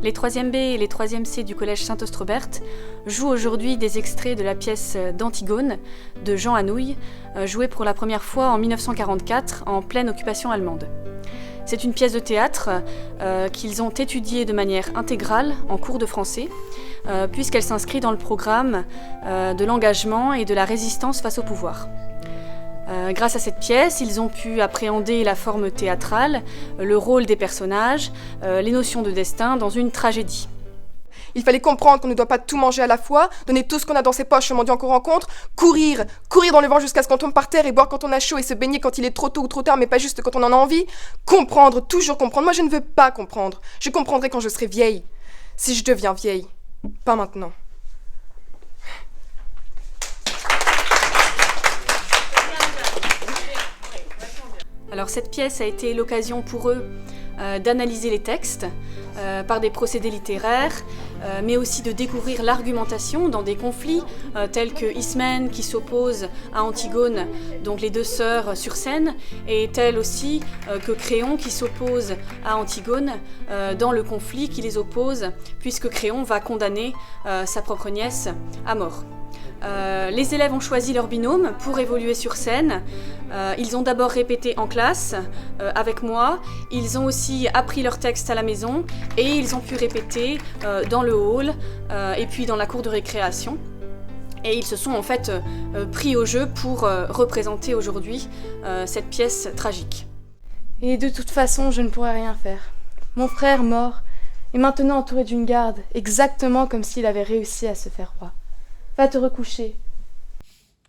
Les 3e B et les 3e C du collège Saint-Ostrobert jouent aujourd'hui des extraits de la pièce d'Antigone de Jean Anouilh, jouée pour la première fois en 1944 en pleine occupation allemande. C'est une pièce de théâtre qu'ils ont étudiée de manière intégrale en cours de français, puisqu'elle s'inscrit dans le programme de l'engagement et de la résistance face au pouvoir. Grâce à cette pièce, ils ont pu appréhender la forme théâtrale, le rôle des personnages, les notions de destin dans une tragédie. Il fallait comprendre qu'on ne doit pas tout manger à la fois, donner tout ce qu'on a dans ses poches au mendiant qu'on rencontre, courir dans le vent jusqu'à ce qu'on tombe par terre et boire quand on a chaud et se baigner quand il est trop tôt ou trop tard, mais pas juste quand on en a envie. Comprendre, toujours comprendre. Moi, je ne veux pas comprendre. Je comprendrai quand je serai vieille. Si je deviens vieille. Pas maintenant. Alors cette pièce a été l'occasion pour eux d'analyser les textes par des procédés littéraires, mais aussi de découvrir l'argumentation dans des conflits tels que Ismène qui s'oppose à Antigone, donc les deux sœurs sur scène, et tel aussi que Créon qui s'oppose à Antigone dans le conflit qui les oppose, puisque Créon va condamner sa propre nièce à mort. Les élèves ont choisi leur binôme pour évoluer sur scène. Ils ont d'abord répété en classe avec moi, ils ont aussi appris leur texte à la maison et ils ont pu répéter dans le hall et puis dans la cour de récréation. Et ils se sont en fait pris au jeu pour représenter aujourd'hui cette pièce tragique. Et de toute façon, je ne pourrais rien faire. Mon frère mort est maintenant entouré d'une garde, exactement comme s'il avait réussi à se faire roi. Va te recoucher.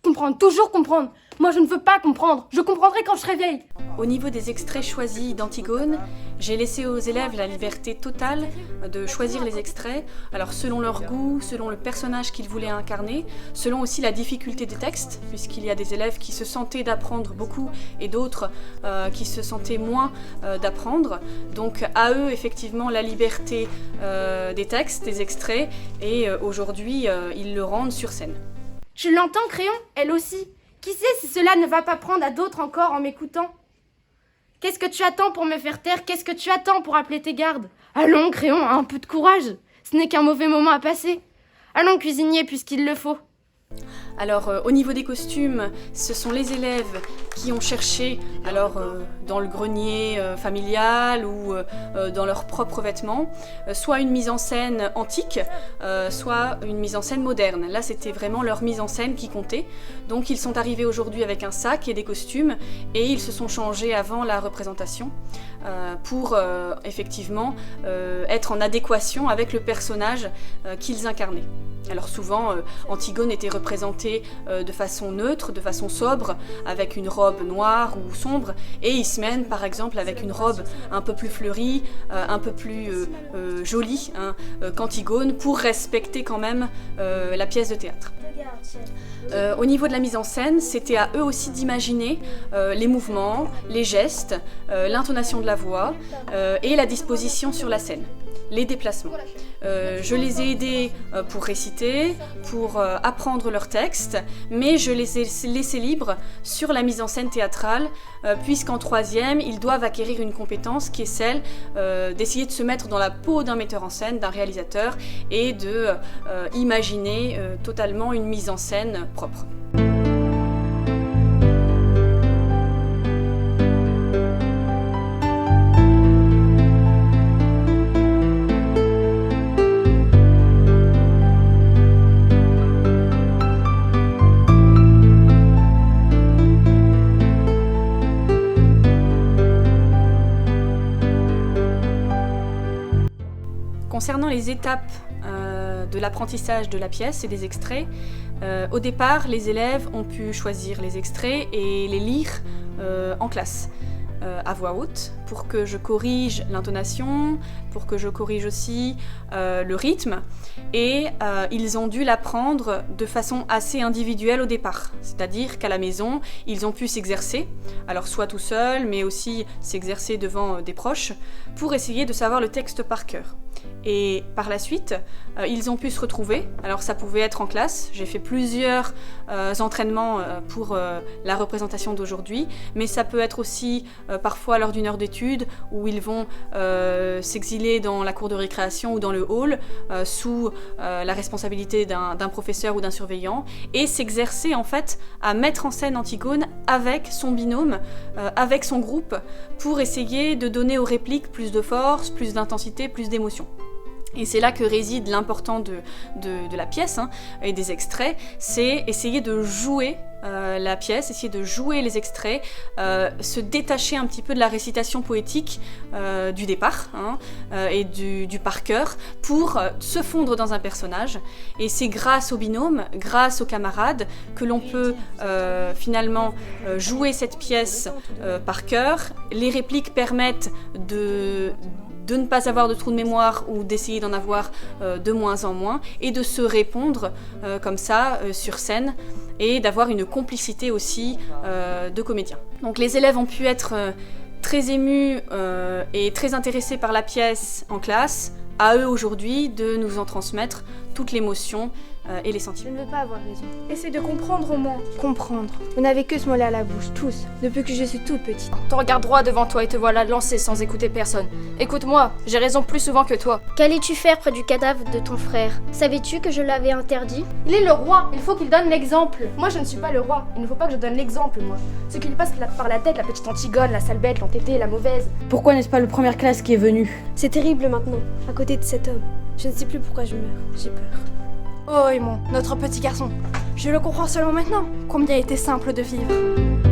Comprendre, toujours comprendre. Moi, je ne veux pas comprendre. Je comprendrai quand je serai vieille. Au niveau des extraits choisis d'Antigone, j'ai laissé aux élèves la liberté totale de choisir les extraits, alors selon leur goût, selon le personnage qu'ils voulaient incarner, selon aussi la difficulté des textes, puisqu'il y a des élèves qui se sentaient d'apprendre beaucoup et d'autres qui se sentaient moins d'apprendre. Donc à eux, effectivement, la liberté des textes, des extraits, et aujourd'hui, ils le rendent sur scène. Je l'entends, Créon, elle aussi. Qui sait si cela ne va pas prendre à d'autres encore en m'écoutant? Qu'est-ce que tu attends pour me faire taire? Qu'est-ce que tu attends pour appeler tes gardes? Allons, Créon, un peu de courage. Ce n'est qu'un mauvais moment à passer. Allons, cuisinier, puisqu'il le faut. Alors au niveau des costumes, ce sont les élèves qui ont cherché dans le grenier familial ou dans leurs propres vêtements, soit une mise en scène antique, soit une mise en scène moderne. Là, c'était vraiment leur mise en scène qui comptait. Donc ils sont arrivés aujourd'hui avec un sac et des costumes et ils se sont changés avant la représentation pour effectivement être en adéquation avec le personnage qu'ils incarnaient. Alors souvent, Antigone était représentée de façon neutre, de façon sobre, avec une robe noire ou sombre, et Ismène, par exemple, avec une robe un peu plus fleurie, un peu plus jolie qu'Antigone, pour respecter quand même la pièce de théâtre. Au niveau de la mise en scène, c'était à eux aussi d'imaginer les mouvements, les gestes, l'intonation de la voix et la disposition sur la scène, les déplacements. Je les ai aidés pour réciter, pour apprendre leur texte, mais je les ai laissés libres sur la mise en scène théâtrale, puisqu'en 3e, ils doivent acquérir une compétence qui est celle d'essayer de se mettre dans la peau d'un metteur en scène, d'un réalisateur, et de imaginer totalement une mise en scène propre. Concernant les étapes de l'apprentissage de la pièce et des extraits, au départ, les élèves ont pu choisir les extraits et les lire en classe, à voix haute, pour que je corrige l'intonation, pour que je corrige aussi le rythme. Et ils ont dû l'apprendre de façon assez individuelle au départ. C'est-à-dire qu'à la maison, ils ont pu s'exercer, alors soit tout seul, mais aussi s'exercer devant des proches, pour essayer de savoir le texte par cœur. Et par la suite, ils ont pu se retrouver. Alors ça pouvait être en classe, j'ai fait plusieurs entraînements pour la représentation d'aujourd'hui, mais ça peut être aussi parfois lors d'une heure d'étude où ils vont s'exiler dans la cour de récréation ou dans le hall sous la responsabilité d'un professeur ou d'un surveillant et s'exercer en fait à mettre en scène Antigone avec son binôme, avec son groupe pour essayer de donner aux répliques plus de force, plus d'intensité, plus d'émotion. Et c'est là que réside l'important de la pièce et des extraits, c'est essayer de jouer la pièce, essayer de jouer les extraits, se détacher un petit peu de la récitation poétique du départ et du par cœur pour se fondre dans un personnage. Et c'est grâce au binôme, grâce aux camarades que l'on peut finalement jouer cette pièce par cœur. Les répliques permettent de ne pas avoir de trou de mémoire ou d'essayer d'en avoir de moins en moins et de se répondre comme ça sur scène et d'avoir une complicité aussi de comédiens. Donc les élèves ont pu être très émus et très intéressés par la pièce en classe. À eux aujourd'hui de nous en transmettre toute l'émotion et les Je sentiments. ne veux pas avoir raison. Essaye de comprendre au moins. Comprendre. Vous n'avez que ce mot-là à la bouche, tous, depuis que je suis toute petite. Te regarde droit devant toi et te voilà lancé sans écouter personne. Écoute-moi, j'ai raison plus souvent que toi. Qu'allais-tu faire près du cadavre de ton frère? Savais-tu que je l'avais interdit? Il est le roi, il faut qu'il donne l'exemple. Moi, je ne suis pas le roi, il ne faut pas que je donne l'exemple, moi. Ce qui lui passe par la tête, la petite Antigone, la sale bête, l'entêtée, la mauvaise. Pourquoi n'est-ce pas le première classe qui est venu? C'est terrible maintenant, à côté de cet homme. Je ne sais plus pourquoi je meurs, j'ai peur. Oh Aimon, notre petit garçon. Je le comprends seulement maintenant. Combien il était simple de vivre.